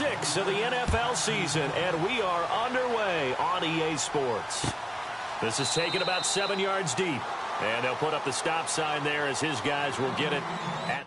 6 of the NFL season, and we are underway on EA Sports. This is taken about 7 yards deep, and they'll put up the stop sign there as his guys will get it at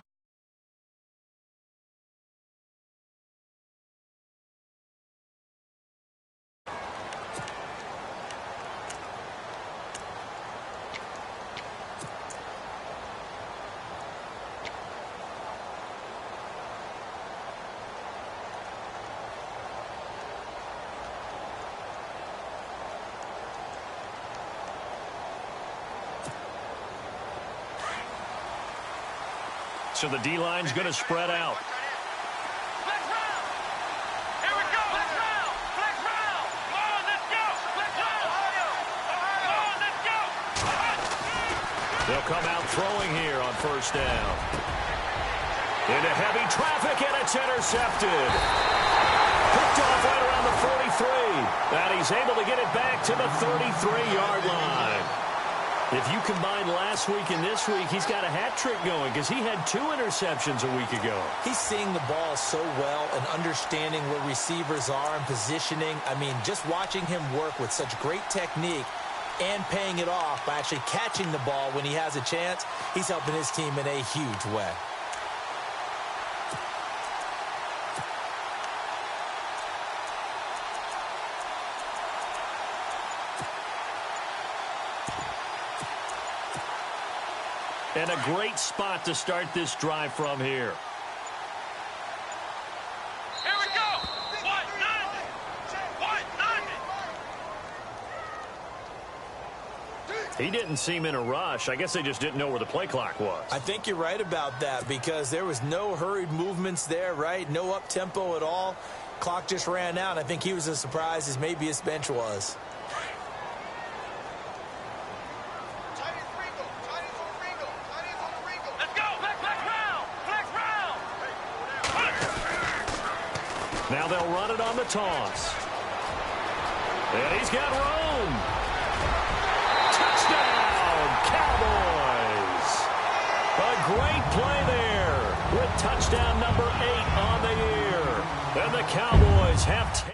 so the D-line's going to spread out. They'll come out throwing here on first down. Into heavy traffic, and it's intercepted. Picked off right around the 43. And he's able to get it back to the 33-yard line. If you combine last week and this week, he's got a hat trick going because he had 2 interceptions a week ago. He's seeing the ball so well and understanding where receivers are and positioning. I mean, just watching him work with such great technique and paying it off by actually catching the ball when he has a chance, he's helping his team in a huge way. And a great spot to start this drive from here. Here we go. 190. 190. He didn't seem in a rush. I guess they just didn't know where the play clock was. I think you're right about that because there was no hurried movements there, right? No up-tempo at all. Clock just ran out. I think he was as surprised as maybe his bench was. Now they'll run it on the toss. And he's got room. Touchdown, Cowboys. A great play there with touchdown number 8 on the year. And the Cowboys have taken.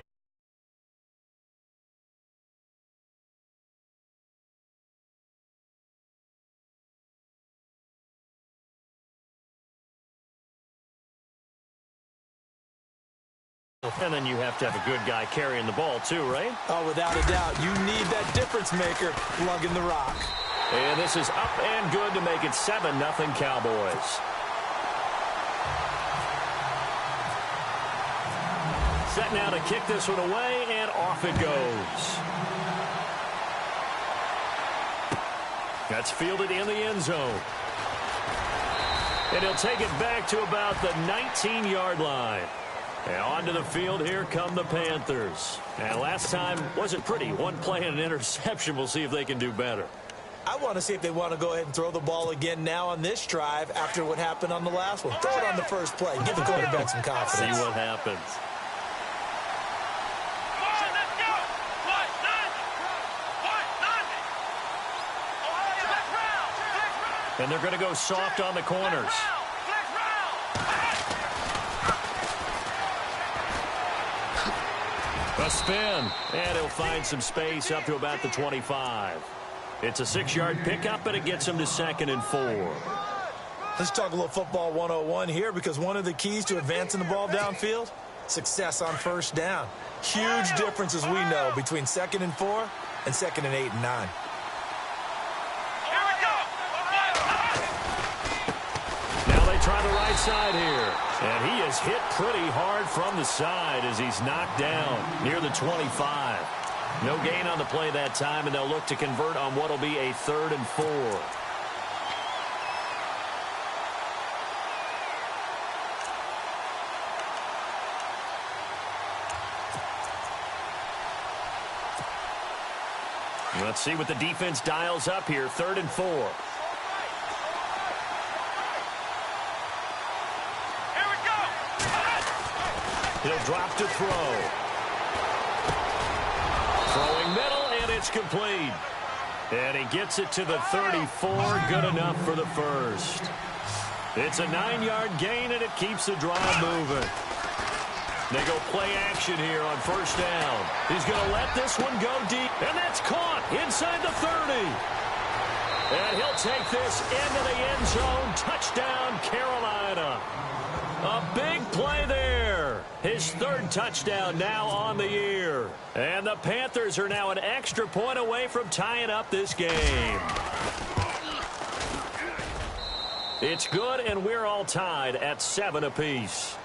And then you have to have a good guy carrying the ball too, right? Oh, without a doubt. You need that difference maker lugging the rock. And this is up and good to make it 7-0 Cowboys. Set now to kick this one away, and off it goes. That's fielded in the end zone. And he'll take it back to about the 19-yard line. And onto the field, here come the Panthers. And last time wasn't pretty. One play and an interception. We'll see if they can do better. I want to see if they want to go ahead and throw the ball again now on this drive after what happened on the last one. Throw it on the first play. Give the quarterback some confidence. See what happens. And they're going to go soft on the corners. A spin, and he'll find some space up to about the 25. It's a 6-yard pickup, and it gets him to 2nd and 4. Let's talk a little football 101 here because one of the keys to advancing the ball downfield, success on first down. Huge difference, as we know, between 2nd and 4 and 2nd and 8 and 9. Try the right side here. And he is hit pretty hard from the side as he's knocked down near the 25. No gain on the play that time, and they'll look to convert on what will be a 3rd and 4. Let's see what the defense dials up here. 3rd and 4. He'll drop to throw. Throwing middle, and it's complete. And he gets it to the 34. Good enough for the first. It's a 9-yard gain, and it keeps the drive moving. They go play action here on first down. He's going to let this one go deep, and that's caught inside the 30. And he'll take this into the end zone. Touchdown, Carolina. A big play there. His third touchdown now on the year. And the Panthers are now an extra point away from tying up this game. It's good, and we're all tied at 7 apiece.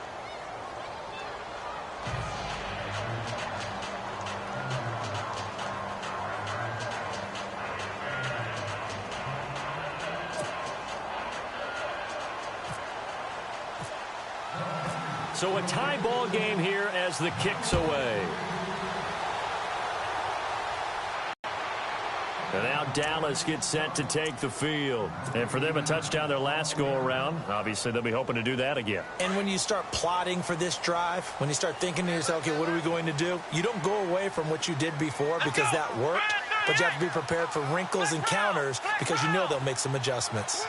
So a tie ball game here as the kick's away. And now Dallas gets set to take the field. And for them, a touchdown their last go-around. Obviously, they'll be hoping to do that again. And when you start plotting for this drive, when you start thinking to yourself, okay, what are we going to do? You don't go away from what you did before because that worked. But you have to be prepared for wrinkles and counters because you know they'll make some adjustments.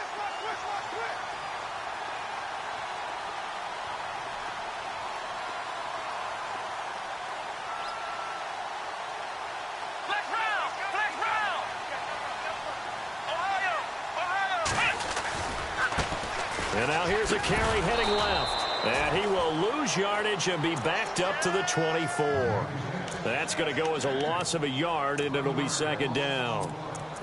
And now here's a carry heading left. And he will lose yardage and be backed up to the 24. That's going to go as a loss of a yard, and it'll be second down.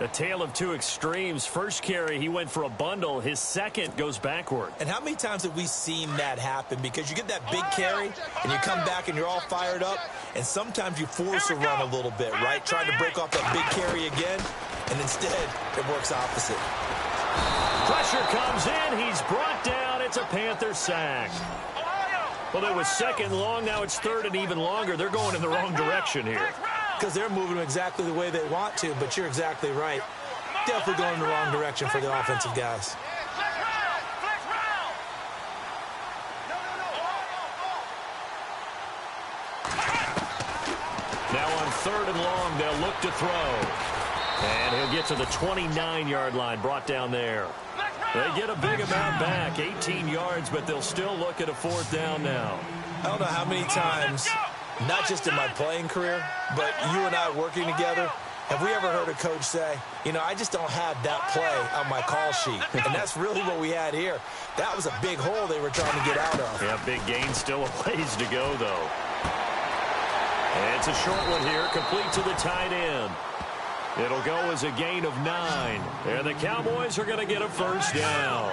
A tale of two extremes. First carry, he went for a bundle. His second goes backward. And how many times have we seen that happen? Because you get that big carry, and you come back, and you're all fired up, and sometimes you force a run a little bit, right? Trying to break off that big carry again, and instead it works opposite. Pressure comes in. He's brought down. It's a Panther sack. Well, it was second long. Now it's third and even longer. They're going in the wrong direction here. Because they're moving exactly the way they want to, but you're exactly right. Definitely going in the wrong direction for the offensive guys. Now on third and long, they'll look to throw. And he'll get to the 29-yard line, brought down there. They get a big amount back, 18 yards, but they'll still look at a fourth down now. I don't know how many times, not just in my playing career, but you and I working together, have we ever heard a coach say, you know, I just don't have that play on my call sheet. And that's really what we had here. That was a big hole they were trying to get out of. Yeah, big gain, still a ways to go, though. And it's a short one here, complete to the tight end. It'll go as a gain of 9. And the Cowboys are going to get a first down.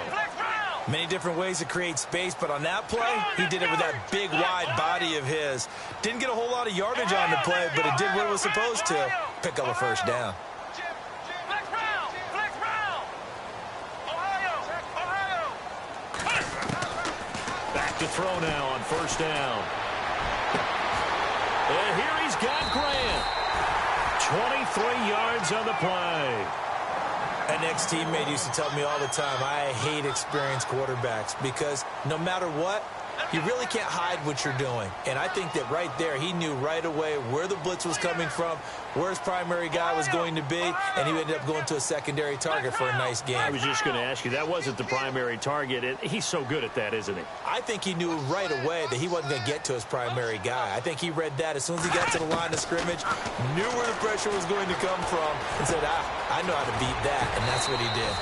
Many different ways to create space, but on that play, he did it with that big, wide body of his. Didn't get a whole lot of yardage on the play, but it did what it was supposed to. Pick up a first down. Back to throw now on first down. And here he's got Grant. 23 yards on the play. An ex-teammate used to tell me all the time, I hate experienced quarterbacks because no matter what, you really can't hide what you're doing. And I think that right there, he knew right away where the blitz was coming from, where his primary guy was going to be, and he ended up going to a secondary target for a nice game. I was just going to ask you, that wasn't the primary target. He's so good at that, isn't he? I think he knew right away that he wasn't going to get to his primary guy. I think he read that as soon as he got to the line of scrimmage, knew where the pressure was going to come from, and said, I know how to beat that, and that's what he did.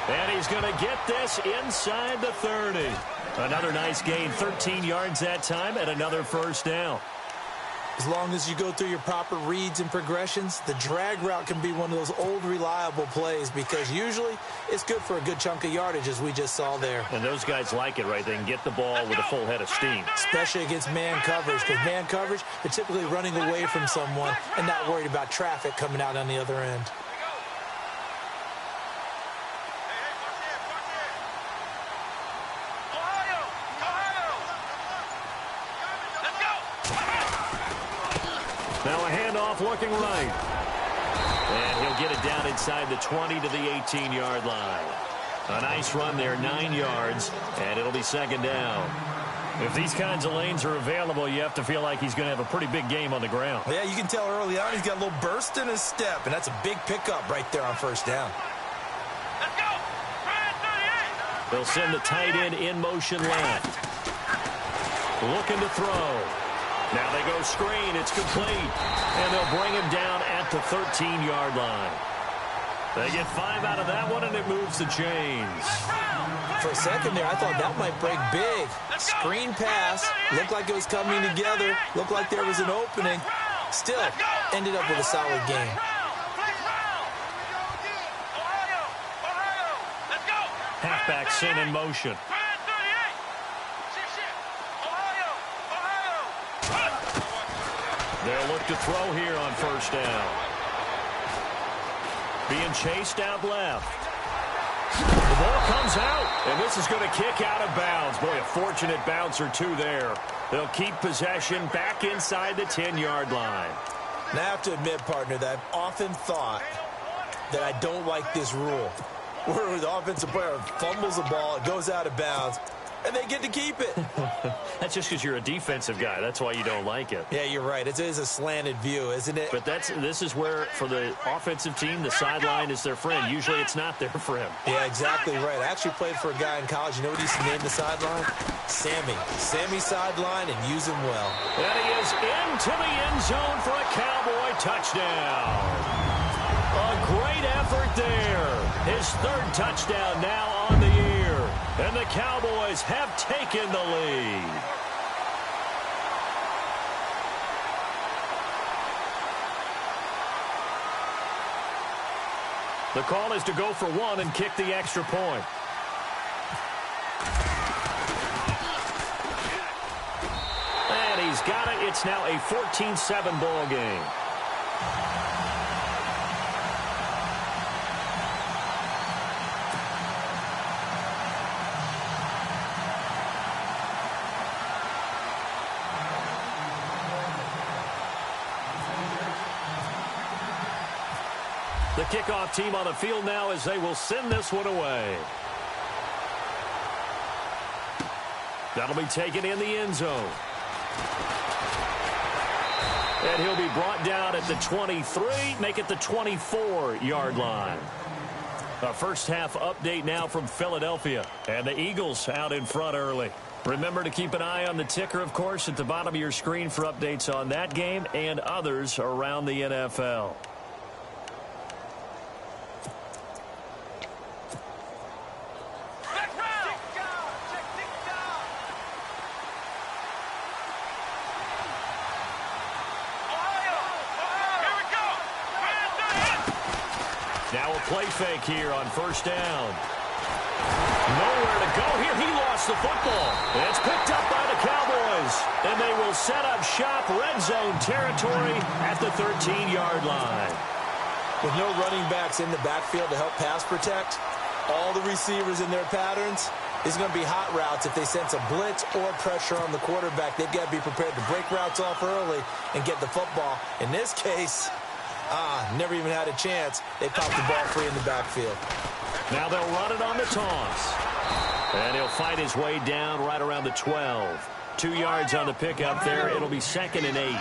And he's going to get this inside the 30. Another nice gain, 13 yards that time, and another first down. As long as you go through your proper reads and progressions, the drag route can be one of those old reliable plays because usually it's good for a good chunk of yardage, as we just saw there. And those guys like it, right? They can get the ball with a full head of steam. Especially against man coverage, because man coverage, they're typically running away from someone and not worried about traffic coming out on the other end. Now a handoff looking right. And he'll get it down inside the 20 to the 18-yard line. A nice run there, 9 yards, and it'll be second down. If these kinds of lanes are available, you have to feel like he's going to have a pretty big game on the ground. Yeah, you can tell early on he's got a little burst in his step, and that's a big pickup right there on first down. Let's go. They'll send the tight end in motion left. Looking to throw. Now they go screen. It's complete. And they'll bring him down at the 13-yard line. They get 5 out of that one, and it moves the chains. For a second there, I thought that might break big. Screen pass. Looked like it was coming together. Looked like there was an opening. Still, ended up with a solid game. Halfback sent in motion. They'll look to throw here on first down. Being chased out left. The ball comes out, and this is going to kick out of bounds. Boy, a fortunate bounce or two there. They'll keep possession back inside the 10-yard line. Now, I have to admit, partner, that I've often thought that I don't like this rule, where the offensive player fumbles the ball, it goes out of bounds, and they get to keep it. That's just because you're a defensive guy. That's why you don't like it. Yeah, you're right. It is a slanted view, isn't it? But this is where, for the offensive team, the sideline is their friend. Usually it's not their friend. Yeah, exactly right. I actually played for a guy in college. You know what he used to name the sideline? Sammy. Sammy sideline, and use him well. And he is into the end zone for a Cowboy touchdown. A great effort there. His third touchdown now on the year. And the Cowboys have taken the lead. The call is to go for one and kick the extra point. And he's got it. It's now a 14-7 ball game. The kickoff team on the field now as they will send this one away. That'll be taken in the end zone. And he'll be brought down at the 23, make it the 24-yard line. A first half update now from Philadelphia. And the Eagles out in front early. Remember to keep an eye on the ticker, of course, at the bottom of your screen for updates on that game and others around the NFL. Now a play fake here on first down. Nowhere to go here. He lost the football. It's picked up by the Cowboys. And they will set up shop red zone territory at the 13-yard line. With no running backs in the backfield to help pass protect, all the receivers in their patterns is going to be hot routes. If they sense a blitz or pressure on the quarterback, they've got to be prepared to break routes off early and get the football. In this case, never even had a chance. They popped the ball free in the backfield. Now they'll run it on the toss. And he'll fight his way down right around the 12. 2 yards on the pickup there. It'll be 2nd and 8.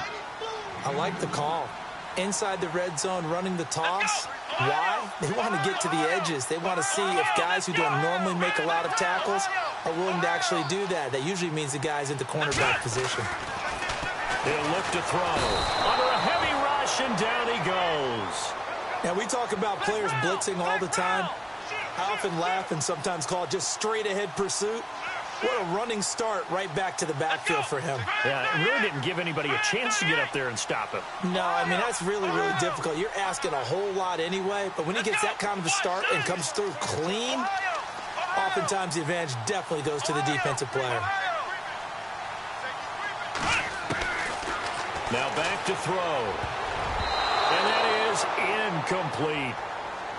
I like the call. Inside the red zone, running the toss. Why? They want to get to the edges. They want to see if guys who don't normally make a lot of tackles are willing to actually do that. That usually means the guy's in the cornerback position. He'll look to throw. Under a heavy rush, and down he goes. Now, we talk about players blitzing all the time. I often laugh and sometimes call it just straight-ahead pursuit. What a running start right back to the backfield for him. Yeah, it really didn't give anybody a chance to get up there and stop him. No, I mean, that's really, really difficult. You're asking a whole lot anyway, but when he gets that kind of a start and comes through clean, oftentimes the advantage definitely goes to the defensive player. Now back to throw. And that is incomplete.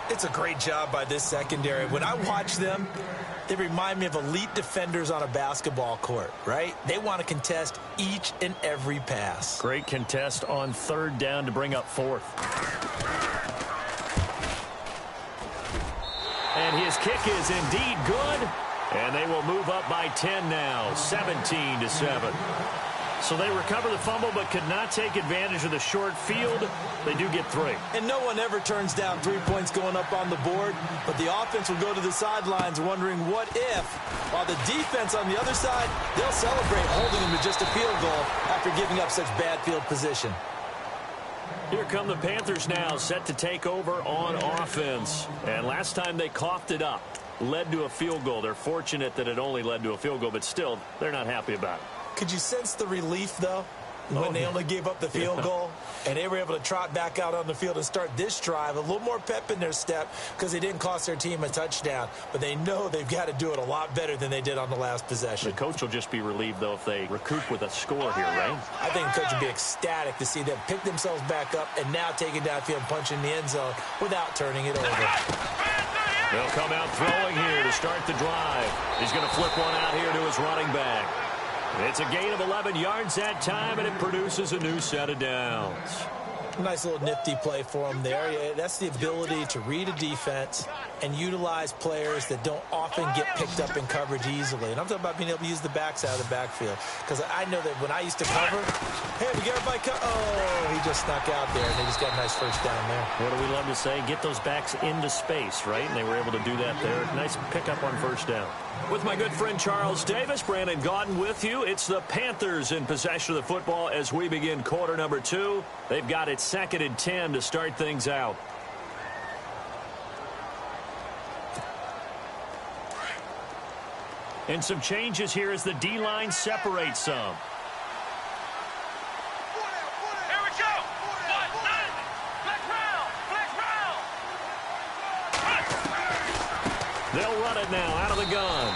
It's a great job by this secondary. When I watch them, they remind me of elite defenders on a basketball court, right? They want to contest each and every pass. Great contest on 3rd down to bring up 4th. And his kick is indeed good. And they will move up by 10 now, 17-7. So they recover the fumble but could not take advantage of the short field. They do get 3. And no one ever turns down 3 points going up on the board, but the offense will go to the sidelines wondering what if, while the defense on the other side, they'll celebrate holding them to just a field goal after giving up such bad field position. Here come the Panthers now, set to take over on offense. And last time they coughed it up, led to a field goal. They're fortunate that it only led to a field goal, but still, they're not happy about it. Could you sense the relief, though, when they only gave up the field goal and they were able to trot back out on the field and start this drive? A little more pep in their step because they didn't cost their team a touchdown, but they know they've got to do it a lot better than they did on the last possession. The coach will just be relieved, though, if they recoup with a score here, right? I think the coach will be ecstatic to see them pick themselves back up and now take it downfield and punch in the end zone without turning it over. They'll come out throwing here to start the drive. He's going to flip one out here to his running back. It's a gain of 11 yards that time, and it produces a new set of downs. Nice little nifty play for him there. That's the ability to read a defense and utilize players that don't often get picked up in coverage easily. And I'm talking about being able to use the backs out of the backfield. Because I know that when I used to cover, hey, we got everybody oh, he just snuck out there, and they just got a nice first down there. What do we love to say? Get those backs into space, right? And they were able to do that there. Nice pickup on first down. With my good friend Charles Davis, Brandon Gaudin with you. It's the Panthers in possession of the football as we begin quarter number 2. They've got it 2nd and 10 to start things out. And some changes here as the D-line separates some. Here we go. Flex round. They'll run it now out of the gun.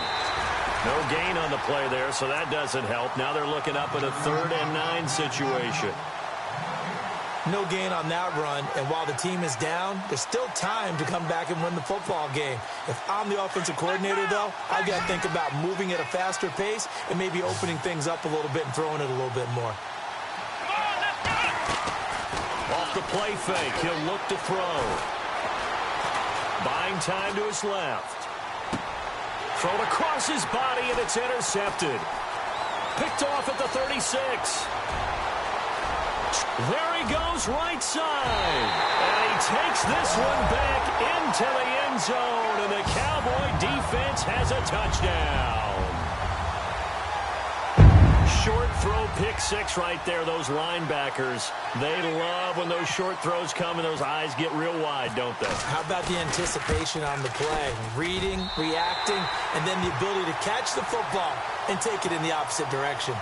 No gain on the play there, so that doesn't help. Now they're looking up at a 3rd and 9 situation. No gain on that run, and while the team is down, there's still time to come back and win the football game. If I'm the offensive coordinator, though, I've got to think about moving at a faster pace and maybe opening things up a little bit and throwing it a little bit more. Off the play fake, he'll look to throw. Buying time to his left. Thrown across his body, and it's intercepted. Picked off at the 36. There he goes, right side. And he takes this one back into the end zone, and the Cowboy defense has a touchdown. Short throw, pick 6 right there. Those linebackers, they love when those short throws come and those eyes get real wide, don't they? How about the anticipation on the play? Reading, reacting, and then the ability to catch the football and take it in the opposite direction.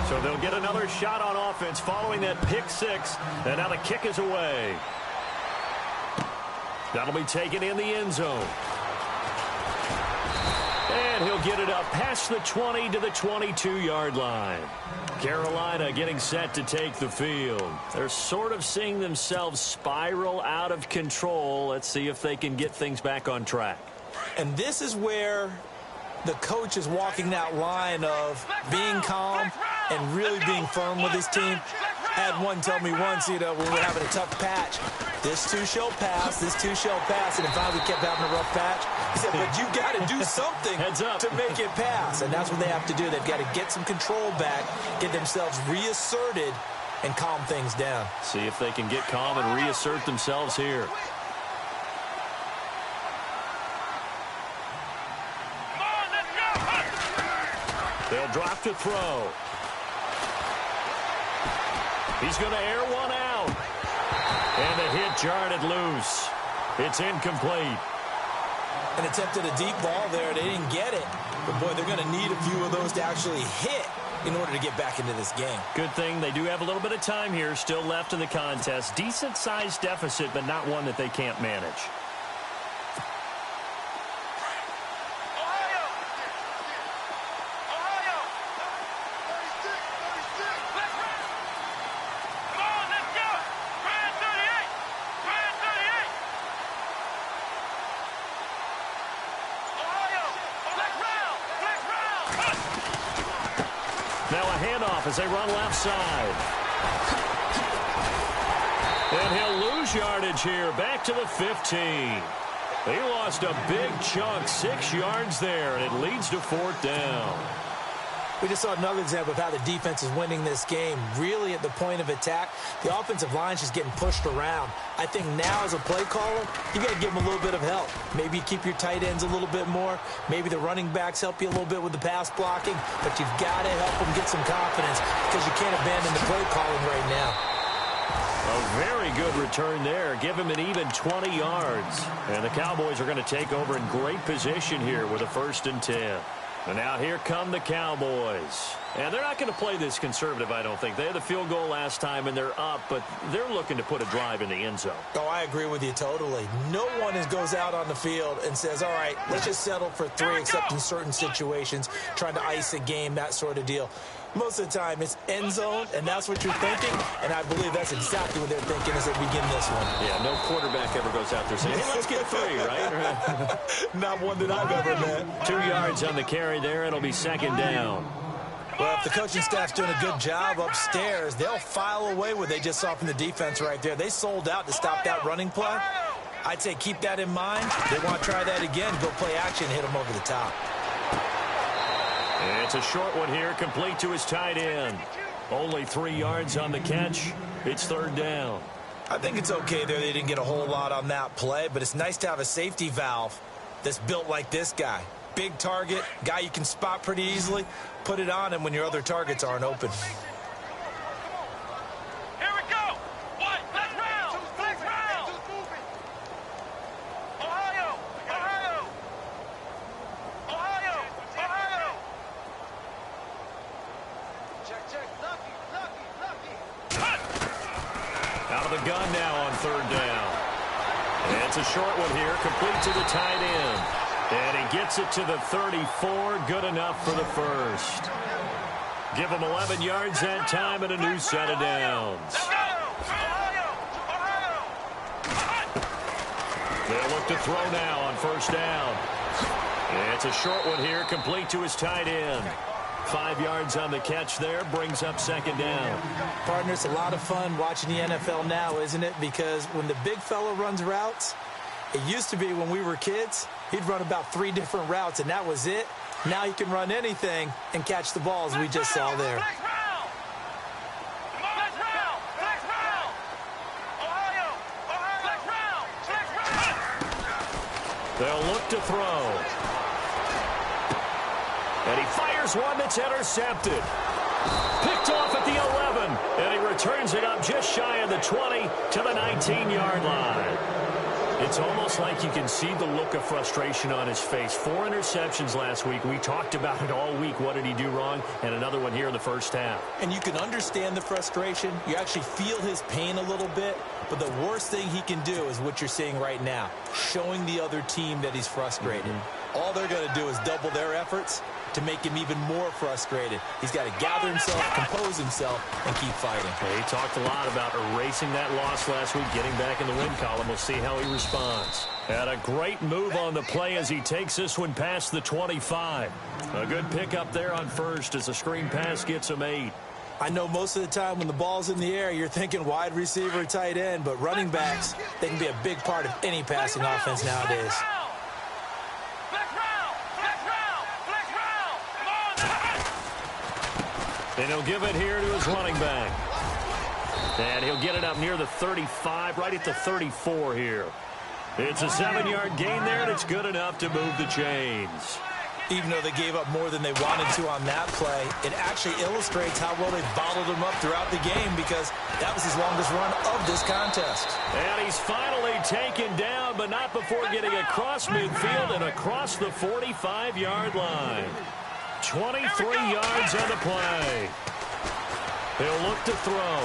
So they'll get another shot on offense following that pick 6, and now the kick is away. That'll be taken in the end zone. And he'll get it up past the 20 to the 22-yard line. Carolina getting set to take the field. They're sort of seeing themselves spiral out of control. Let's see if they can get things back on track. And this is where the coach is walking that line of being calm and really being firm with his team. I had one tell me once, when we were having a tough patch, this too shall pass, this too shall pass, and finally we kept having a rough patch. He said, but you got to do something to make it pass, and that's what they have to do. They've got to get some control back, get themselves reasserted, and calm things down. See if they can get calm and reassert themselves here. They'll drop to throw. He's going to air one out. And the hit jarred it loose. It's incomplete. And attempted a deep ball there. They didn't get it. But, boy, they're going to need a few of those to actually hit in order to get back into this game. Good thing they do have a little bit of time here still left in the contest. Decent-sized deficit, but not one that they can't manage. As they run left side. And he'll lose yardage here. Back to the 15. He lost a big chunk, 6 yards there, and it leads to 4th down. We just saw another example of how the defense is winning this game. Really at the point of attack, the offensive line's just getting pushed around. I think now as a play caller, you got to give them a little bit of help. Maybe you keep your tight ends a little bit more. Maybe the running backs help you a little bit with the pass blocking. But you've got to help them get some confidence because you can't abandon the play calling right now. A very good return there. Give him an even 20 yards. And the Cowboys are going to take over in great position here with a 1st and 10. And now here come the Cowboys. And they're not going to play this conservative, I don't think. They had the field goal last time, and they're up, but they're looking to put a drive in the end zone. Oh, I agree with you totally. No one goes out on the field and says, all right, let's just settle for 3, except in certain situations, trying to ice a game, that sort of deal. Most of the time, it's end zone, and that's what you're thinking, and I believe that's exactly what they're thinking as they begin this one. Yeah, no quarterback ever goes out there saying, hey, let's get 3, right? Not one that I've ever met. 2 yards on the carry there. It'll be 2nd down. Well, if the coaching staff's doing a good job upstairs, they'll file away what they just saw from the defense right there. They sold out to stop that running play. I'd say keep that in mind. They want to try that again, go play action, hit them over the top. It's a short one here, complete to his tight end. Only 3 yards on the catch. It's 3rd down. I think it's okay there. They didn't get a whole lot on that play, but it's nice to have a safety valve that's built like this guy. Big target, guy you can spot pretty easily. Put it on him when your other targets aren't open. Here we go. What? Let's round. Let's round. Ohio. Ohio. Ohio. Ohio. Check. Lucky. Out of the gun now on 3rd down. And it's a short one here, complete to the tight end. And he gets it to the 34, good enough for the 1st. Give him 11 yards that time and a new set of downs. They'll look to throw now on 1st down. It's a short one here, complete to his tight end. 5 yards on the catch there, brings up 2nd down. Partner, it's a lot of fun watching the NFL now, isn't it? Because when the big fella runs routes, it used to be when we were kids, he'd run about 3 different routes, and that was it. Now he can run anything and catch the ball, as we just saw there. They'll look to throw. And he fires one that's intercepted. Picked off at the 11, and he returns it up just shy of the 20 to the 19-yard line. It's almost like you can see the look of frustration on his face. 4 interceptions last week. We talked about it all week. What did he do wrong? And another one here in the 1st half. And you can understand the frustration. You actually feel his pain a little bit. But the worst thing he can do is what you're seeing right now, showing the other team that he's frustrated. All they're going to do is double their efforts to make him even more frustrated. He's got to gather himself, compose himself, and keep fighting. He talked a lot about erasing that loss last week, getting back in the win column. We'll see how he responds. And a great move on the play as he takes this one past the 25. A good pickup there on 1st as the screen pass gets him 8. I know most of the time when the ball's in the air, you're thinking wide receiver, tight end, but running backs, they can be a big part of any passing offense nowadays. And he'll give it here to his running back. And he'll get it up near the 35, right at the 34 here. It's a 7-yard gain there, and it's good enough to move the chains. Even though they gave up more than they wanted to on that play, it actually illustrates how well they bottled him up throughout the game because that was his longest run of this contest. And he's finally taken down, but not before getting across midfield and across the 45-yard line. 23 yards on the play. He'll look to throw.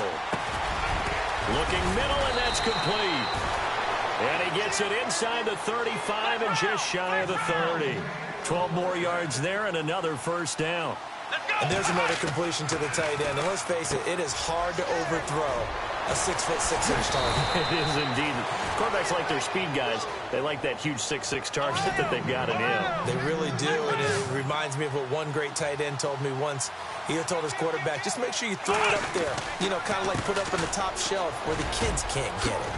Looking middle, and that's complete. And he gets it inside the 35 and just shy of the 30. 12 more yards there and another 1st down. And there's another completion to the tight end. And let's face it, it is hard to overthrow a 6'6" target. It is indeed. Quarterbacks like their speed guys. They like that huge 6'6" target that they've got in him. They really do, and it reminds me of what one great tight end told me once. He had told his quarterback, just make sure you throw it up there. You know, kind of like put up in the top shelf where the kids can't get it.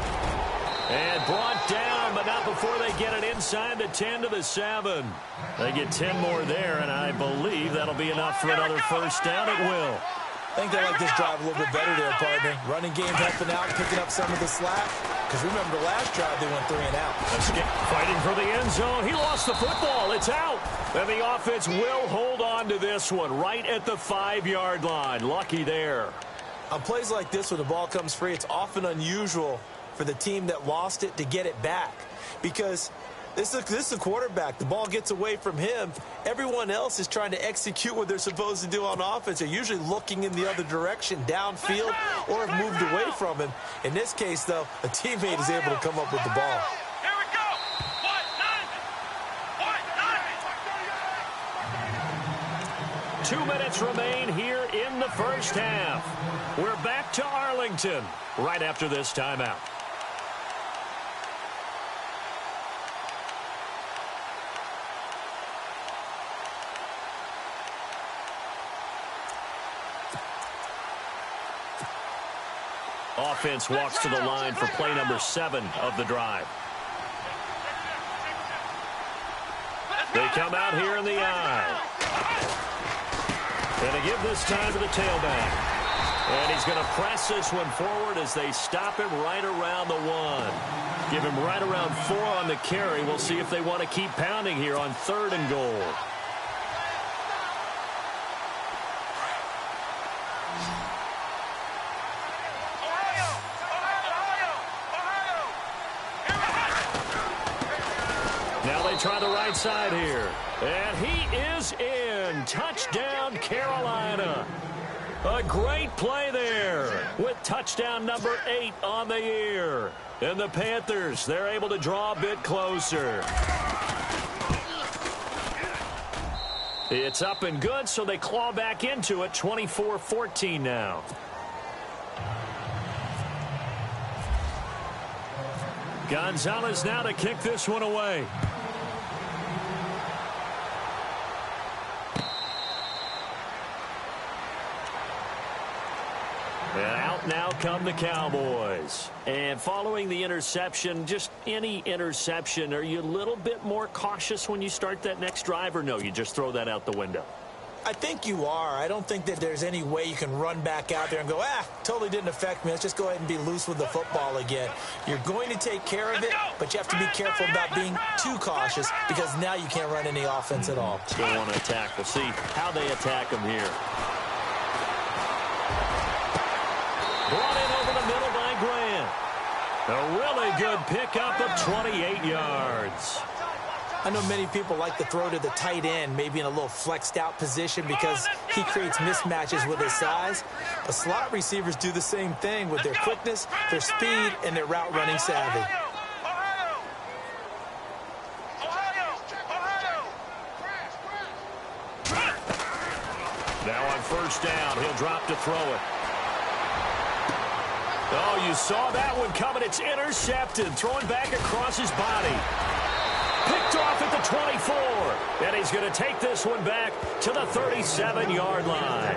And brought down, but not before they get it inside the 10 to the 7. They get 10 more there, and I believe that'll be enough for another first down. It will. I think they like this drive a little bit better there, partner. Running game helping out, picking up some of the slack. Because remember, the last drive they went 3 and out. Fighting for the end zone. He lost the football. It's out. And the offense will hold on to this one right at the 5-yard line. Lucky there. On plays like this, when the ball comes free, it's often unusual for the team that lost it to get it back. Because this is a quarterback. The ball gets away from him. Everyone else is trying to execute what they're supposed to do on offense. They're usually looking in the other direction, downfield, or have moved away from him. In this case, though, a teammate is able to come up with the ball. Here we go. 2 minutes remain here in the first half. We're back to Arlington right after this timeout. Offense walks to the line for play number 7 of the drive. They come out here in the I. And to give this time to the tailback. And he's going to press this one forward as they stop him right around the 1. Give him right around 4 on the carry. We'll see if they want to keep pounding here on 3rd and goal. Try the right side here. And he is in. Touchdown, Carolina. A great play there with touchdown number 8 on the year. And the Panthers, they're able to draw a bit closer. It's up and good, so they claw back into it. 24-14 now. Gonzalez now to kick this one away. And out now come the Cowboys. And following the interception, just any interception, are you a little bit more cautious when you start that next drive, or no, you just throw that out the window? I think you are. I don't think that there's any way you can run back out there and go, totally didn't affect me. Let's just go ahead and be loose with the football again. You're going to take care of it, but you have to be careful about being too cautious because now you can't run any offense at all. Still want to attack. We'll see how they attack them here. Brought in over the middle by Grant. A really good pickup of 28 yards. I know many people like to throw to the tight end, maybe in a little flexed out position because he creates mismatches with his size. But slot receivers do the same thing with their quickness, their speed, and their route running savvy. Now on first down, he'll drop to throw it. Oh, you saw that one coming. It's intercepted. Throwing back across his body. Picked off at the 24. And he's going to take this one back to the 37-yard line.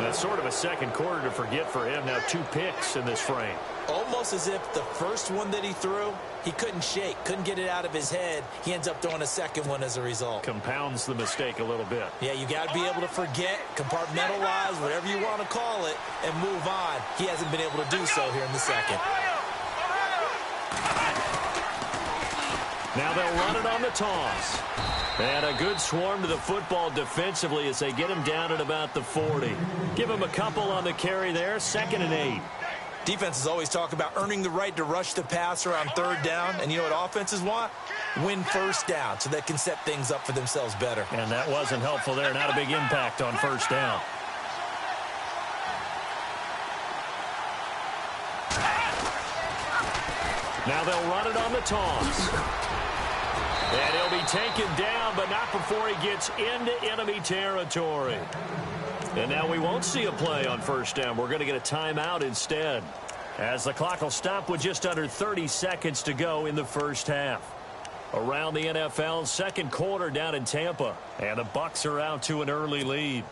That's sort of a second quarter to forget for him. Now 2 picks in this frame. Almost as if the first one that he threw, he couldn't shake, couldn't get it out of his head. He ends up throwing a second one as a result. Compounds the mistake a little bit. Yeah, you got to be able to forget, compartmentalize, whatever you want to call it, and move on. He hasn't been able to do so here in the second. Now they'll run it on the toss. And a good swarm to the football defensively as they get him down at about the 40. Give him a couple on the carry there, 2nd and 8. Defenses always talk about earning the right to rush the passer on 3rd down. And you know what offenses want? Win first down so they can set things up for themselves better. And that wasn't helpful there. Not a big impact on first down. Now they'll run it on the toss. And he'll be taken down, but not before he gets into enemy territory. And now we won't see a play on first down. We're going to get a timeout instead, as the clock will stop with just under 30 seconds to go in the first half. Around the NFL, second quarter down in Tampa, and the Bucs are out to an early lead.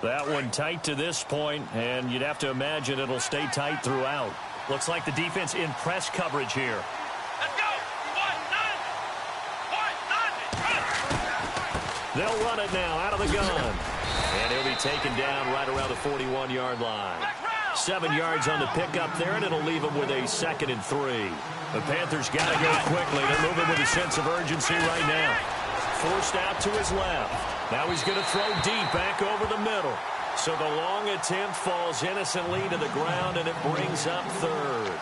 That one tight to this point, and you'd have to imagine it'll stay tight throughout. Looks like the defense in press coverage here. Let's go. They'll run it now out of the gun. And he'll be taken down right around the 41-yard line. 7 yards on the pickup there, and it'll leave him with a 2nd and 3. The Panthers got to go quickly. They're moving with a sense of urgency right now. Forced out to his left. Now he's going to throw deep back over the middle. So the long attempt falls innocently to the ground, and it brings up 3rd.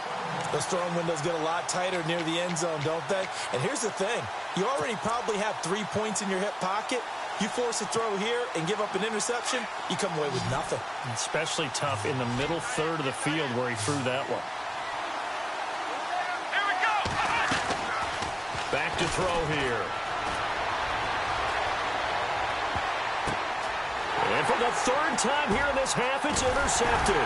Those throwing windows get a lot tighter near the end zone, don't they? And here's the thing. You already probably have 3 points in your hip pocket. You force a throw here and give up an interception, you come away with nothing. Especially tough in the middle third of the field where he threw that one. Here we go. Back to throw here. And for the 3rd time here in this half, it's intercepted.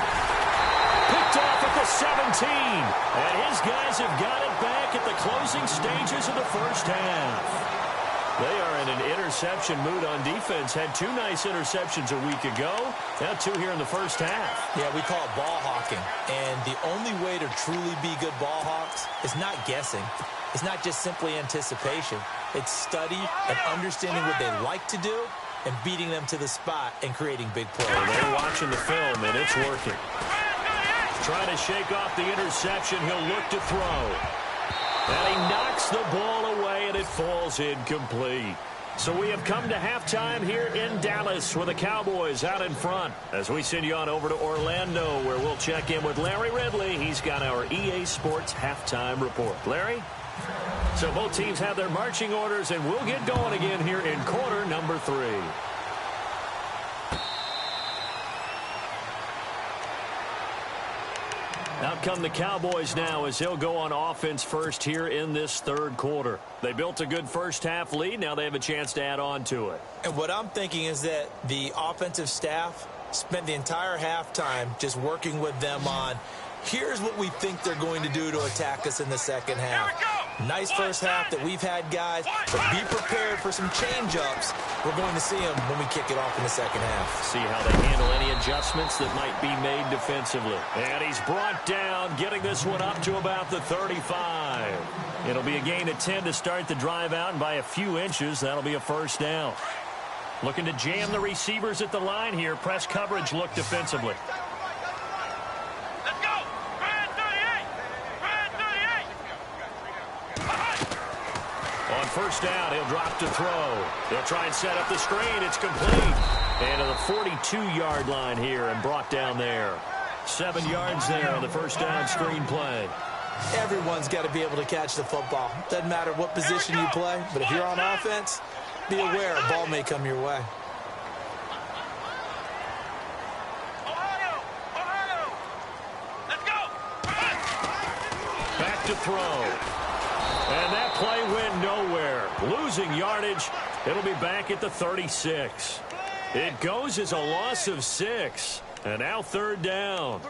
Picked off at the 17. And his guys have got it back at the closing stages of the first half. They are in an interception mood on defense. Had 2 nice interceptions a week ago. Now 2 here in the first half. Yeah, we call it ball hawking. And the only way to truly be good ball hawks is not guessing. It's not just simply anticipation. It's study and understanding what they like to do and beating them to the spot and creating big plays. Well, they're watching the film, and it's working. Trying to shake off the interception. He'll look to throw. And he knocks the ball away, and it falls incomplete. So we have come to halftime here in Dallas with the Cowboys out in front. As we send you on over to Orlando, where we'll check in with Larry Ridley. He's got our EA Sports halftime report. Larry? So both teams have their marching orders, and we'll get going again here in quarter number 3. Out come the Cowboys now as they'll go on offense first here in this 3rd quarter. They built a good first half lead. Now they have a chance to add on to it. And what I'm thinking is that the offensive staff spent the entire halftime just working with them on, here's what we think they're going to do to attack us in the second half. Nice first half that we've had, guys, but be prepared for some change-ups. We're going to see them when we kick it off in the second half. See how they handle any adjustments that might be made defensively. And he's brought down, getting this one up to about the 35. It'll be a gain of 10 to start the drive out, and by a few inches, that'll be a first down. Looking to jam the receivers at the line here. Press coverage look defensively. Let's go. Grand 38. Grand 38. On first down, he'll drop to throw. He'll try and set up the screen. It's complete. And to the 42-yard line here and brought down there. 7 yards there on the first down screen play. Everyone's got to be able to catch the football. Doesn't matter what position you play, but if you're on offense, be aware a ball may come your way. Ohio. Let's go. Back to throw. And that play went nowhere. Losing yardage. It'll be back at the 36. It goes as a loss of 6. And now 3rd down.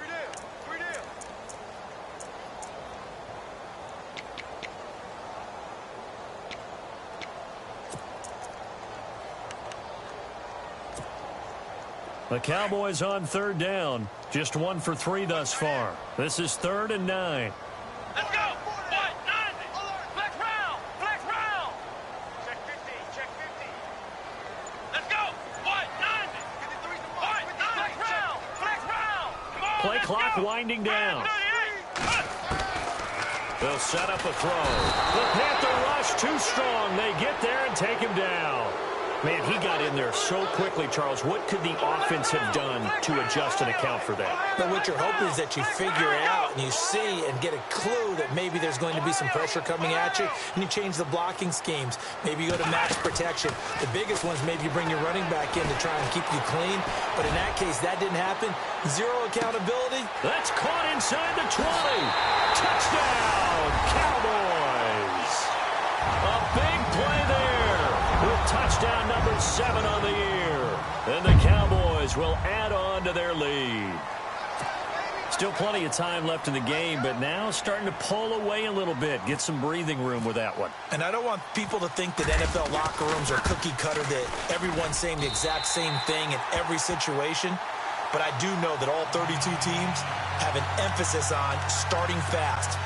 The Cowboys on 3rd down. Just 1 for 3 thus far. This is 3rd and 9. Let's go. What? 90. Flex round. Flex round. Check 50. Check 50. Let's go. What? 90. What? Flex round. Flex round. Come on. Play let's clock go. winding down. Grand 38. They'll set up a throw. The Panther rush too strong. They get there and take him down. Man, he got in there so quickly, Charles. What could the offense have done to adjust and account for that? But what you're hoping is that you figure out and you see and get a clue that maybe there's going to be some pressure coming at you, and you change the blocking schemes. Maybe you go to max protection. The biggest ones, maybe you bring your running back in to try and keep you clean. But in that case, that didn't happen. Zero accountability. That's caught inside the 20. Touchdown, Cowboys. A big play there. With touchdown number 7 on the year. And the Cowboys will add on to their lead. Still plenty of time left in the game, but now starting to pull away a little bit. Get some breathing room with that one. And I don't want people to think that NFL locker rooms are cookie cutter, that everyone's saying the exact same thing in every situation. but I do know that all 32 teams have an emphasis on starting fast.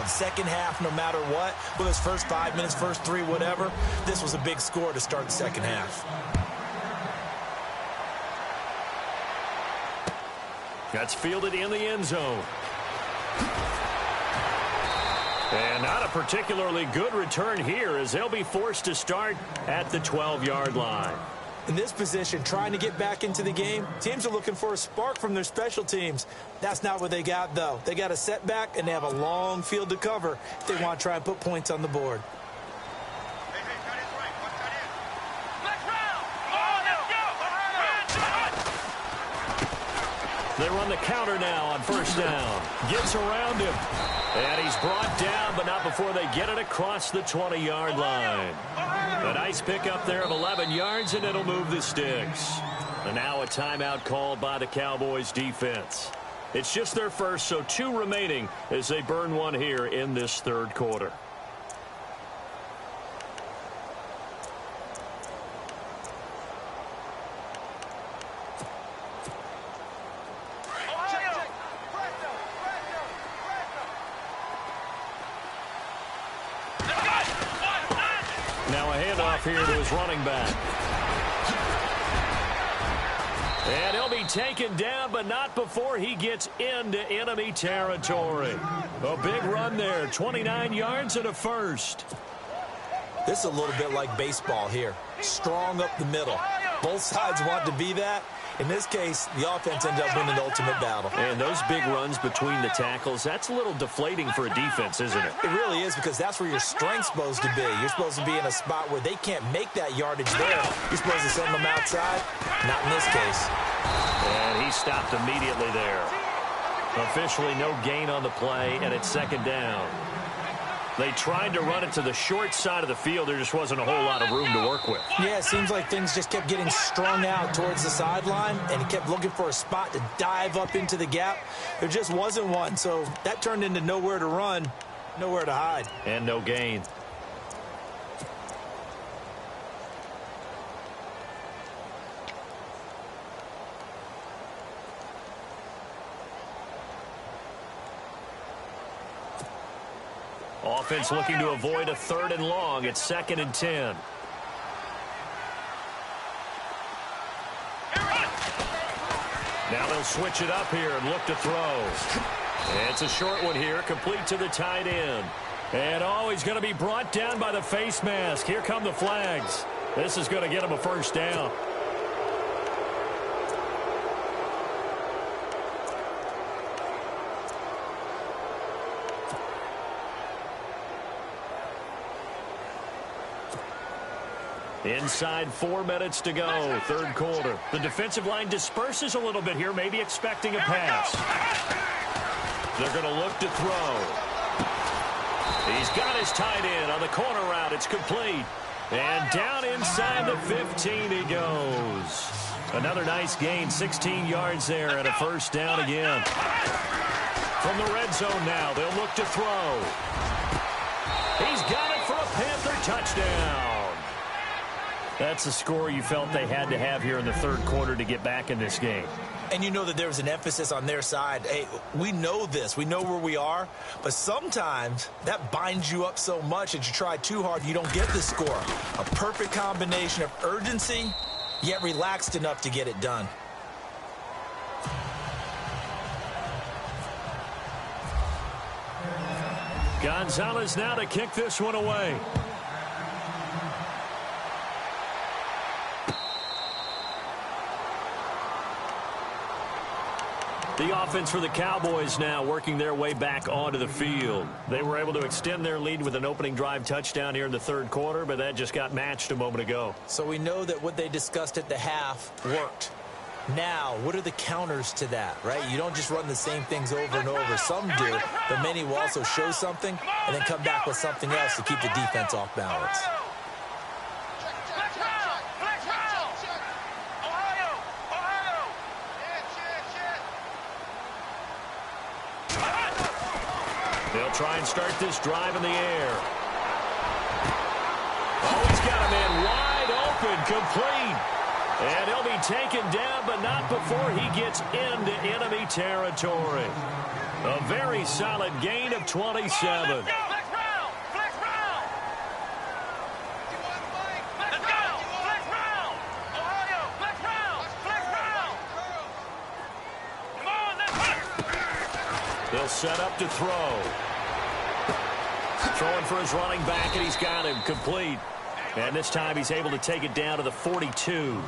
Second half, no matter what, whether it's first 5 minutes, first 3, whatever, this was a big score to start the second half. That's fielded in the end zone. And not a particularly good return here as they'll be forced to start at the 12-yard line. In this position, trying to get back into the game, teams are looking for a spark from their special teams. That's not what they got, though. They got a setback, and they have a long field to cover if they want to try and put points on the board. They run the counter now on first down. Gets around him. And he's brought down, but not before they get it across the 20-yard line. A nice pickup there of 11 yards, and it'll move the sticks. And now a timeout called by the Cowboys defense. It's just their first, so 2 remaining as they burn one here in this third quarter. Now a handoff here to his running back. And he'll be taken down, but not before he gets into enemy territory. A big run there, 29 yards and a first. This is a little bit like baseball here. Strong up the middle. Both sides want to be that. In this case, the offense ended up winning the ultimate battle. And those big runs between the tackles, that's a little deflating for a defense, isn't it? It really is, because that's where your strength's supposed to be. You're supposed to be in a spot where they can't make that yardage there. You're supposed to send them outside. Not in this case. And he stopped immediately there. Officially no gain on the play, and it's second down. They tried to run it to the short side of the field. There just wasn't a whole lot of room to work with. Yeah, it seems like things just kept getting strung out towards the sideline, and he kept looking for a spot to dive up into the gap. There just wasn't one, so that turned into nowhere to run, nowhere to hide. And no gain. Offense looking to avoid a 3rd and long. It's 2nd and 10. Now they'll switch it up here and look to throw. It's a short one here, complete to the tight end. And he's going to be brought down by the face mask. Here come the flags. This is going to get him a first down. Inside 4 minutes to go, third quarter. The defensive line disperses a little bit here, maybe expecting a pass. They're going to look to throw. He's got his tight end on the corner route. It's complete. And down inside the 15 he goes. Another nice gain, 16 yards there, and a first down again. From the red zone now, they'll look to throw. He's got it for a Panther touchdown. That's the score you felt they had to have here in the third quarter to get back in this game. And you know that there's an emphasis on their side. Hey, we know this. We know where we are. But sometimes that binds you up so much that you try too hard, you don't get the score. A perfect combination of urgency, yet relaxed enough to get it done. Gonzalez now to kick this one away. The offense for the Cowboys now working their way back onto the field. They were able to extend their lead with an opening drive touchdown here in the third quarter, but that just got matched a moment ago. So we know that what they discussed at the half worked. Now, what are the counters to that, right? You don't just run the same things over and over. Some do, but many will also show something and then come back with something else to keep the defense off balance. They'll try and start this drive in the air. Oh, he's got a man wide open, complete. And he'll be taken down, but not before he gets into enemy territory. A very solid gain of 27. They'll set up to throw. Throwing for his running back, and he's got him complete. And this time he's able to take it down to the 42.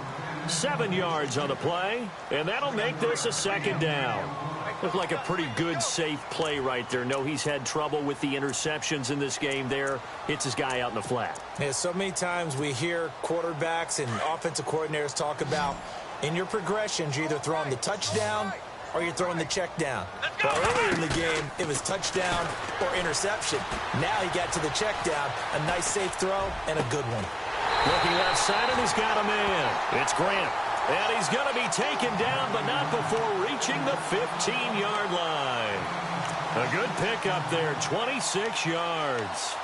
7 yards on the play, and that'll make this a second down. Looked like a pretty good, safe play right there. No, he's had trouble with the interceptions in this game there. Hits his guy out in the flat. Yeah, so many times we hear quarterbacks and offensive coordinators talk about in your progressions, you're either throwing the touchdown or you're throwing the check down. But earlier in the game, it was touchdown or interception. Now he got to the check down, a nice safe throw, and a good one. Looking left side, and he's got a man. It's Grant. And he's going to be taken down, but not before reaching the 15-yard line. A good pickup there, 26 yards.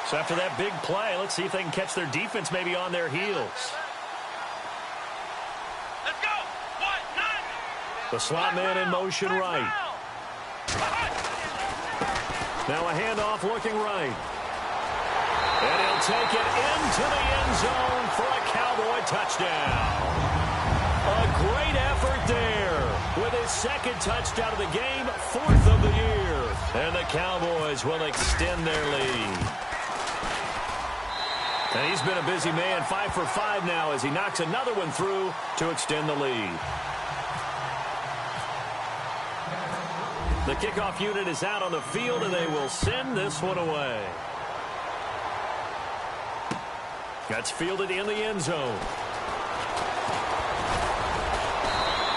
So after that big play, let's see if they can catch their defense maybe on their heels. The slot man in motion right. Now a handoff looking right. And he'll take it into the end zone for a Cowboy touchdown. A great effort there with his second touchdown of the game, 4th of the year. And the Cowboys will extend their lead. And he's been a busy man, 5 for 5 now as he knocks another one through to extend the lead. The kickoff unit is out on the field, and they will send this one away. That's fielded in the end zone.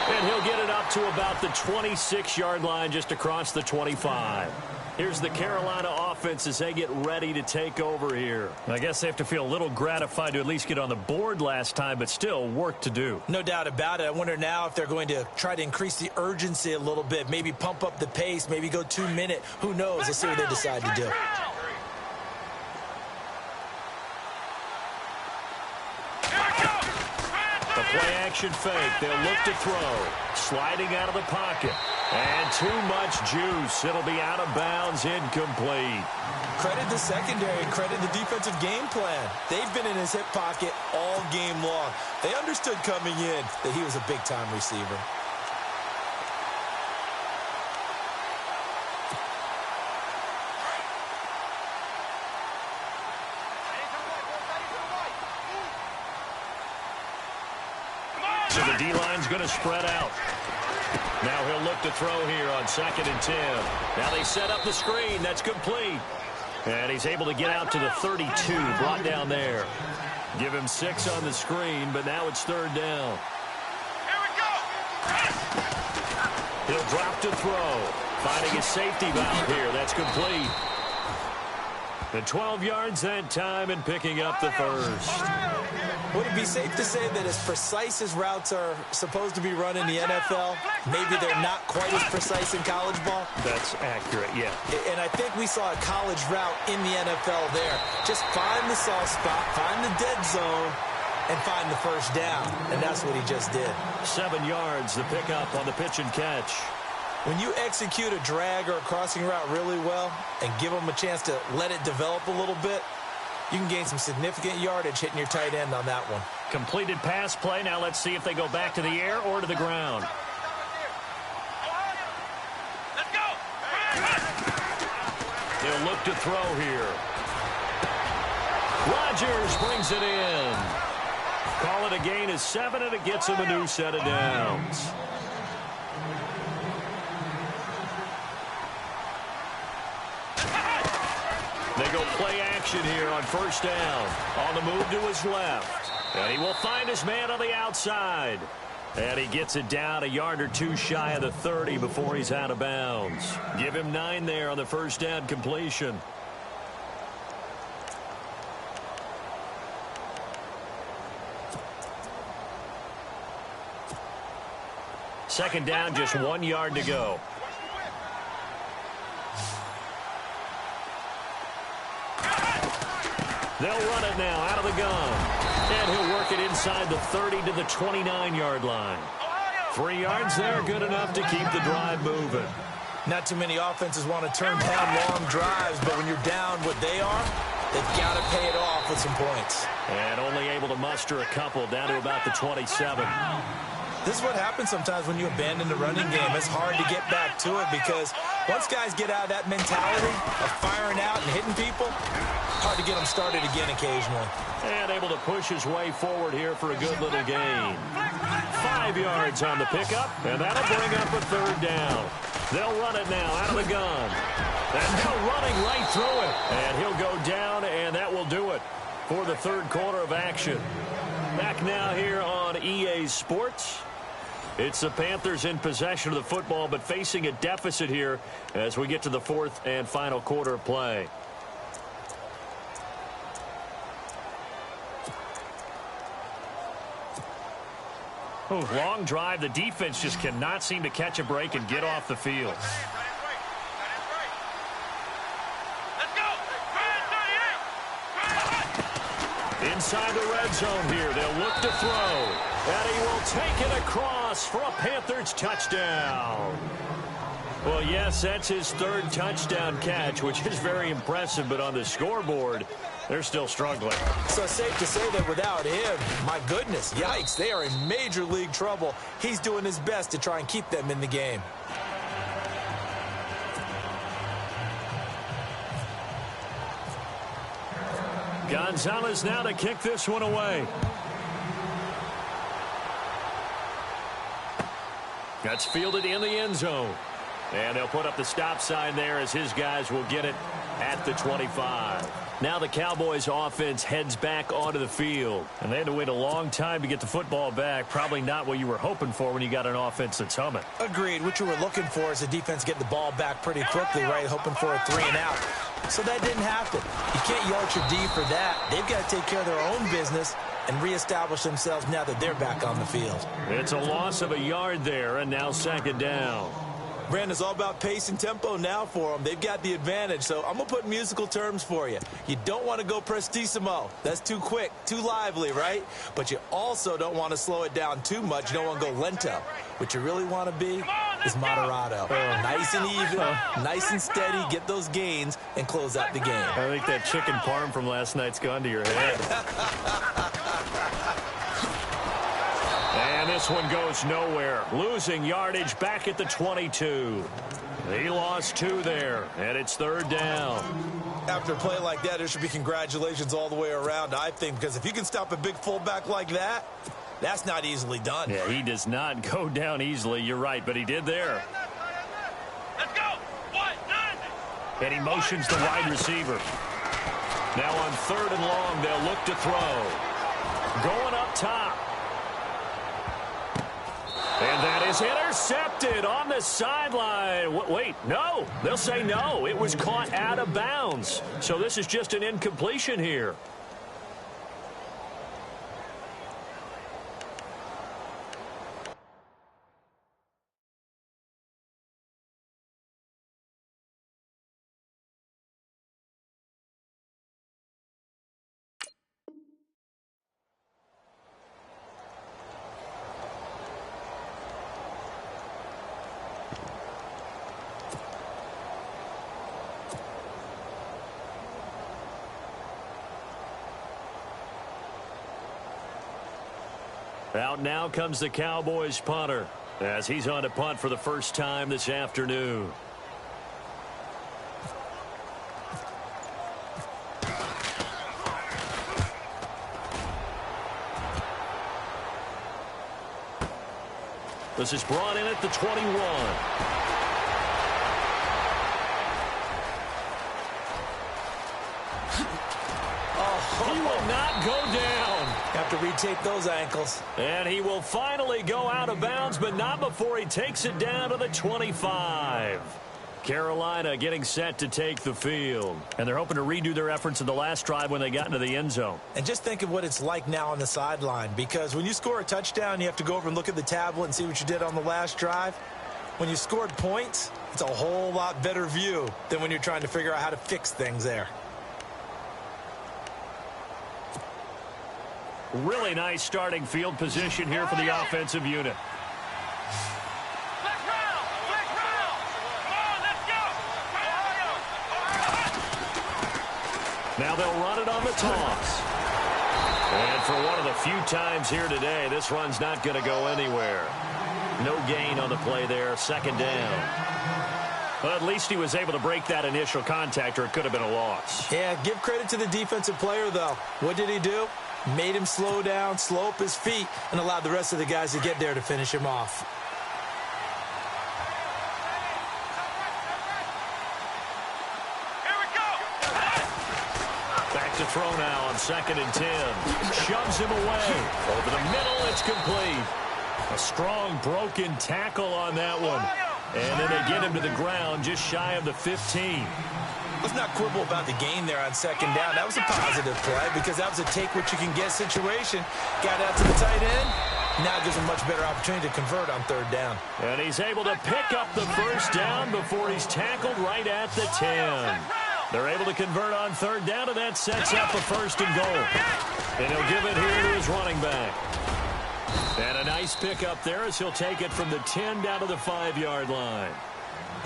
And he'll get it up to about the 26-yard line, just across the 25. Here's the Carolina offense as they get ready to take over here. I guess they have to feel a little gratified to at least get on the board last time, but still work to do. No doubt about it. I wonder now if they're going to try to increase the urgency a little bit, maybe pump up the pace, maybe go 2-minute. Who knows? Let's see what they decide to do. Play-action fake. They'll look to throw. Sliding out of the pocket. And too much juice. It'll be out of bounds, incomplete. Credit the secondary and credit the defensive game plan. They've been in his hip pocket all game long. They understood coming in that he was a big-time receiver. So the D-line's going to spread out. Now he'll look to throw here on 2nd and 10. Now they set up the screen. That's complete. And he's able to get out to the 32, brought down there. Give him 6 on the screen, but now it's 3rd down. Here we go. He'll drop to throw. Finding his safety valve here. That's complete. And 12 yards that time and picking up the first. Would it be safe to say that as precise as routes are supposed to be run in the NFL, maybe they're not quite as precise in college ball? That's accurate, yeah. And I think we saw a college route in the NFL there. Just find the soft spot, find the dead zone, and find the first down. And that's what he just did. 7 yards, the pickup on the pitch and catch. When you execute a drag or a crossing route really well and give them a chance to let it develop a little bit, you can gain some significant yardage hitting your tight end on that one. Completed pass play. Now let's see if they go back to the air or to the ground. Let's go. They'll look to throw here. Rodgers brings it in. Call it a gain of 7, and it gets him a new set of downs. They go play action here on 1st down. On the move to his left. And he will find his man on the outside. And he gets it down a yard or 2 shy of the 30 before he's out of bounds. Give him 9 there on the 1st down completion. Second down, just 1 yard to go. They'll run it now out of the gun. And he'll work it inside the 30 to the 29-yard line. 3 yards there, good enough to keep the drive moving. Not too many offenses want to turn down long drives, but when you're down what they are, they've got to pay it off with some points. And only able to muster a couple down to about the 27. This is what happens sometimes when you abandon the running game. It's hard to get back to it because once guys get out of that mentality of firing out and hitting people, hard to get them started again occasionally. And able to push his way forward here for a good little gain. 5 yards on the pickup, and that'll bring up a third down. They'll run it now out of the gun. And now running right through it. And he'll go down, and that will do it for the third quarter of action. Back now here on EA Sports. It's the Panthers in possession of the football, but facing a deficit here as we get to the fourth and final quarter of play. Oh, long drive. The defense just cannot seem to catch a break and get off the field. Inside the red zone here. They'll look to throw. And he will take it across for a Panthers touchdown. Well, yes, that's his third touchdown catch, which is very impressive. But on the scoreboard, they're still struggling. So it's safe to say that without him, my goodness, yikes, they are in major league trouble. He's doing his best to try and keep them in the game. Gonzalez now to kick this one away. That's fielded in the end zone. And they'll put up the stop sign there as his guys will get it at the 25. Now the Cowboys offense heads back onto the field. And they had to wait a long time to get the football back. Probably not what you were hoping for when you got an offense that's humming. Agreed. What you were looking for is the defense getting the ball back pretty quickly, right? Hoping for a 3-and-out. So that didn't happen. You can't yell at your D for that. They've got to take care of their own business and reestablish themselves now that they're back on the field. It's a loss of a yard there, and now second down. Brandon, it's all about pace and tempo now for them. They've got the advantage, so I'm going to put musical terms for you. You don't want to go prestissimo. That's too quick, too lively, right? But you also don't want to slow it down too much. You don't want to go lento. What you really want to be is moderato. Nice and even, nice and steady, get those gains, and close out the game. I think that chicken parm from last night's gone to your head. And this one goes nowhere. Losing yardage back at the 22. He lost 2 there, and it's third down. After a play like that, there should be congratulations all the way around, I think, because if you can stop a big fullback like that, that's not easily done. Yeah, he does not go down easily. You're right, but he did there. Let's go. 1, 9. And he motions the wide receiver. Now on third and long, they'll look to throw. Going up top. And that is intercepted on the sideline. Wait, no. They'll say no. It was caught out of bounds. So this is just an incompletion here. Out now comes the Cowboys punter as he's on to punt for the first time this afternoon. This is brought in at the 21. He will not go down. Have to retape those ankles. And he will finally go out of bounds, but not before he takes it down to the 25. Carolina getting set to take the field. And they're hoping to redo their efforts in the last drive when they got into the end zone. And just think of what it's like now on the sideline, because when you score a touchdown, you have to go over and look at the tablet and see what you did on the last drive. When you scored points, it's a whole lot better view than when you're trying to figure out how to fix things there. Really nice starting field position here for the offensive unit. Now they'll run it on the toss. And for one of the few times here today, this run's not going to go anywhere. No gain on the play there, second down. Well, at least he was able to break that initial contact, or it could have been a loss. Yeah, give credit to the defensive player, though. What did he do? Made him slow down, slow up his feet, and allowed the rest of the guys to get there to finish him off. Back to throw now on 2nd and 10. Shoves him away. Over the middle, it's complete. A strong broken tackle on that one. And then they get him to the ground just shy of the 15. Let's not quibble about the gain there on 2nd down. That was a positive play because that was a take-what-you-can-get situation. Got out to the tight end. Now gives him a much better opportunity to convert on 3rd down. And he's able to pick up the first down before he's tackled right at the 10. They're able to convert on 3rd down, and that sets up a 1st and goal. And he'll give it here to his running back. And a nice pickup there as he'll take it from the 10 down to the 5-yard line.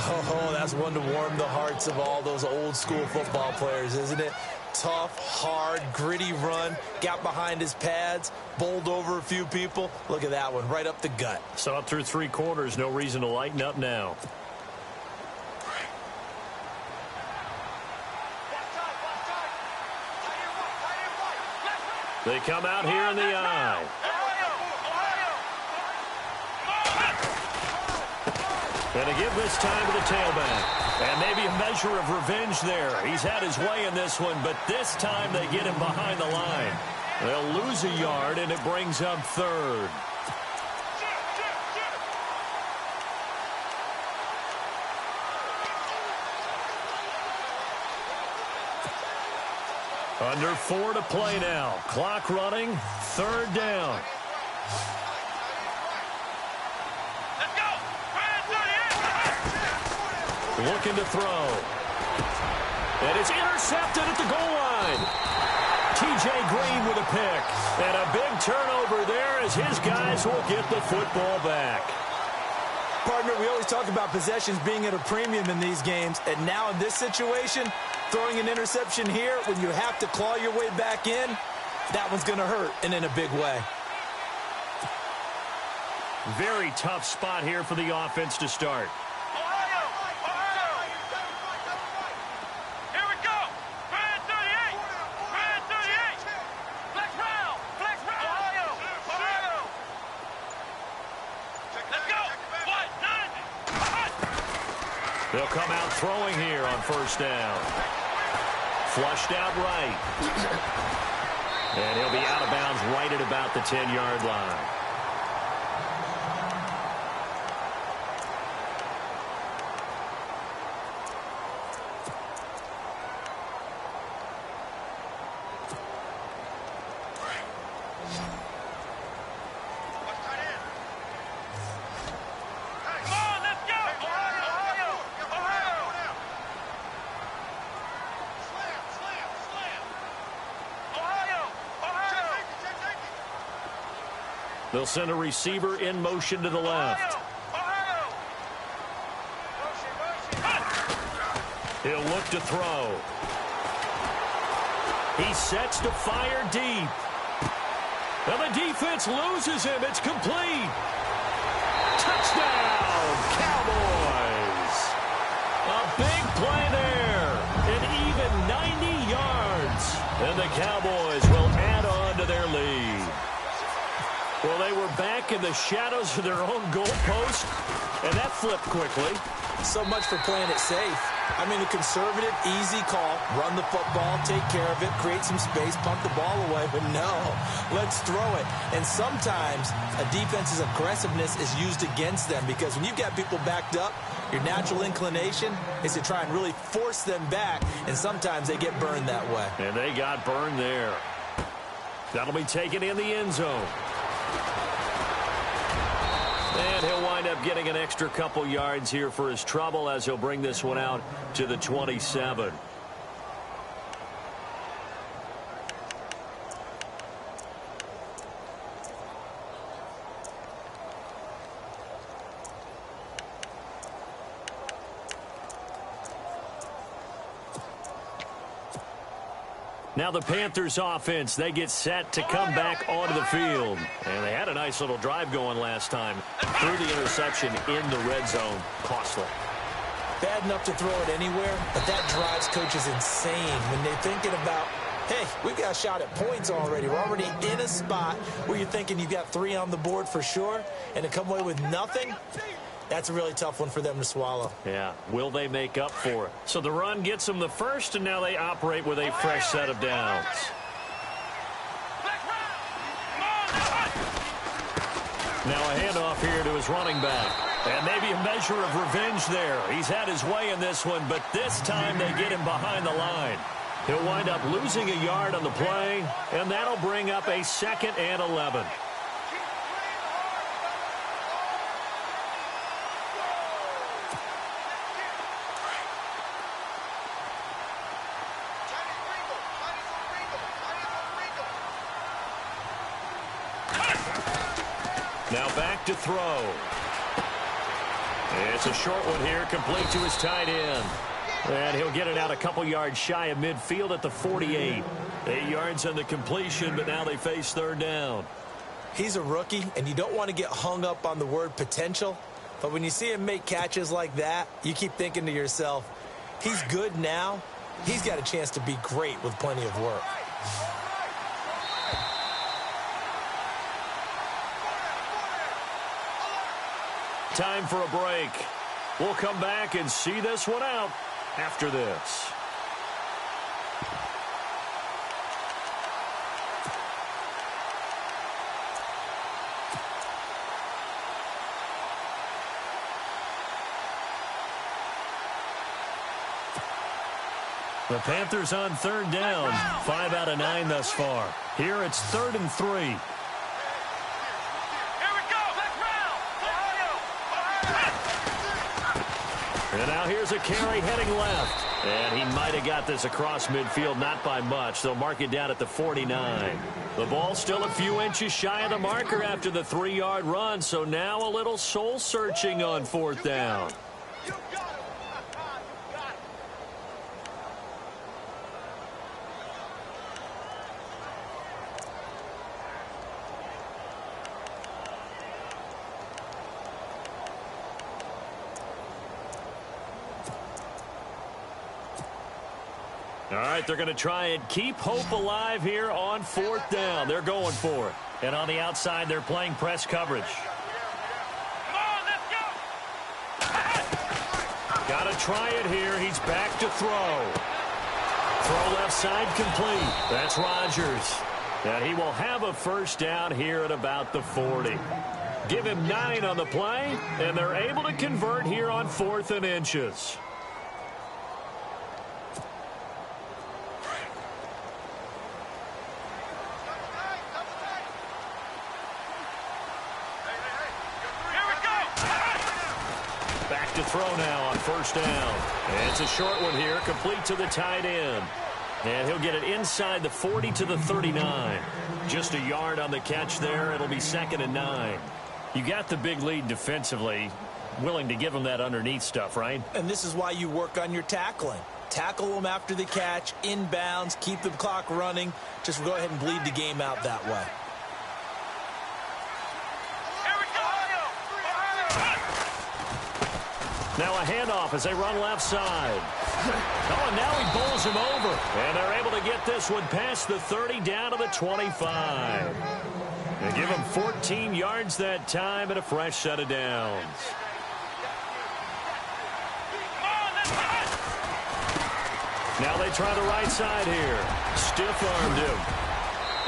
Oh, that's one to warm the hearts of all those old-school football players, isn't it? Tough, hard, gritty run. Got behind his pads, bowled over a few people. Look at that one, right up the gut. So up through 3 quarters, no reason to lighten up now. They come out here in the eye. And to give this time to the tailback. And maybe a measure of revenge there. He's had his way in this one, but this time they get him behind the line. They'll lose a yard, and it brings up 3rd. Under 4 to play now. Clock running, 3rd down. Looking to throw. And it's intercepted at the goal line. T.J. Green with a pick. And a big turnover there as his guys will get the football back. Partner, we always talk about possessions being at a premium in these games. And now in this situation, throwing an interception here when you have to claw your way back in, that one's going to hurt, and in a big way. Very tough spot here for the offense to start. They'll come out throwing here on 1st down. Flushed out right. And he'll be out of bounds right at about the 10-yard line. They'll send a receiver in motion to the left. He'll look to throw. He sets to fire deep. And the defense loses him. It's complete. Touchdown, Cowboys. A big play there. An even 90 yards. And the Cowboys will add on to their lead. Well, they were back in the shadows of their own goalpost, and that flipped quickly. So much for playing it safe. I mean, a conservative, easy call. Run the football, take care of it, create some space, punt the ball away. But no, let's throw it. And sometimes a defense's aggressiveness is used against them because when you've got people backed up, your natural inclination is to try and really force them back, and sometimes they get burned that way. And they got burned there. That'll be taken in the end zone. And he'll wind up getting an extra couple yards here for his trouble as he'll bring this one out to the 27. Now the Panthers offense, they get set to come back onto the field. And they had a nice little drive going last time. Threw the interception in the red zone. Costly. Bad enough to throw it anywhere, but that drives coaches insane when they're thinking about, hey, we've got a shot at points already. We're already in a spot where you're thinking you've got 3 on the board for sure, and to come away with nothing, that's a really tough one for them to swallow. Yeah, will they make up for it? So the run gets them the first, and now they operate with a fresh set of downs. Now a handoff here to his running back. And maybe a measure of revenge there. He's had his way in this one, but this time they get him behind the line. He'll wind up losing a yard on the play, and that'll bring up a 2nd and 11. Now back to throw. It's a short one here, complete to his tight end. And he'll get it out a couple yards shy of midfield at the 48. 8 yards on the completion, but now they face 3rd down. He's a rookie, and you don't want to get hung up on the word potential. But when you see him make catches like that, you keep thinking to yourself, he's good now. He's got a chance to be great with plenty of work. Time for a break. We'll come back and see this one out after this. The Panthers on 3rd down. 5 out of 9 thus far. Here it's 3rd and 3. And now here's a carry heading left. And he might have got this across midfield, not by much. They'll mark it down at the 49. The ball still a few inches shy of the marker after the 3-yard run. So now a little soul searching on 4th down. All right, they're going to try and keep hope alive here on 4th down. They're going for it. And on the outside, they're playing press coverage. Come on, let's go. Got to try it here. He's back to throw. Throw left side complete. That's Rodgers. And he will have a 1st down here at about the 40. Give him 9 on the play, and they're able to convert here on 4th and inches. To throw now on 1st down. And it's a short one here, complete to the tight end. And he'll get it inside the 40 to the 39. Just a yard on the catch there. It'll be 2nd and 9. You got the big lead defensively. Willing to give them that underneath stuff, right? And this is why you work on your tackling. Tackle them after the catch, inbounds, keep the clock running. Just go ahead and bleed the game out that way. Now a handoff as they run left side. Oh, and now he bowls him over. And they're able to get this one past the 30 down to the 25. And give him 14 yards that time and a fresh set of downs. Now they try the right side here. Stiff-armed him.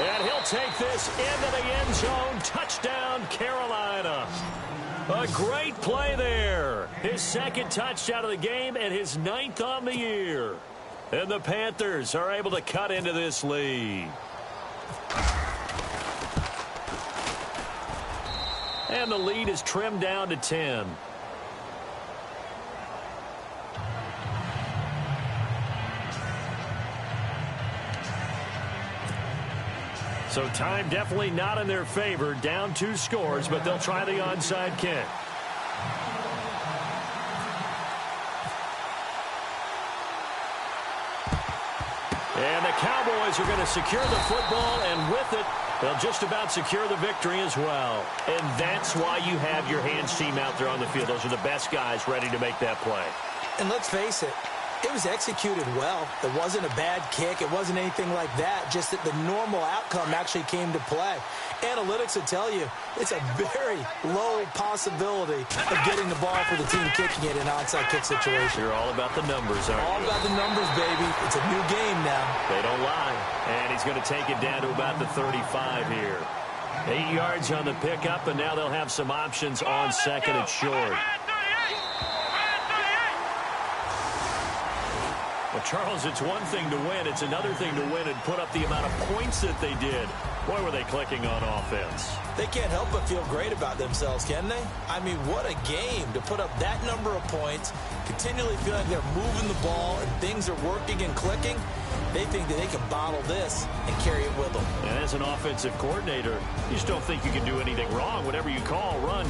And he'll take this into the end zone. Touchdown, Carolina. A great play there. His 2nd touchdown of the game and his 9th on the year. And the Panthers are able to cut into this lead. And the lead is trimmed down to 10. So time definitely not in their favor. Down 2 scores, but they'll try the onside kick. And the Cowboys Cowboys are going to secure the football, and with it, they'll just about secure the victory as well. And that's why you have your hands team out there on the field. Those are the best guys ready to make that play. And let's face it, it was executed well. It wasn't a bad kick. It wasn't anything like that. Just that the normal outcome actually came to play. Analytics will tell you it's a very low possibility of getting the ball for the team kicking it in an onside kick situation. You're all about the numbers, aren't you? All about the numbers, baby. It's a new game now. They don't lie. And he's going to take it down to about the 35 here. 8 yards on the pickup, and now they'll have some options on second and short. Well, Charles, it's one thing to win. It's another thing to win and put up the amount of points that they did. Boy, were they clicking on offense. They can't help but feel great about themselves, can they? I mean, what a game to put up that number of points, continually feel like they're moving the ball and things are working and clicking. They think that they can bottle this and carry it with them. And as an offensive coordinator, you just don't think you can do anything wrong. Whatever you call, run,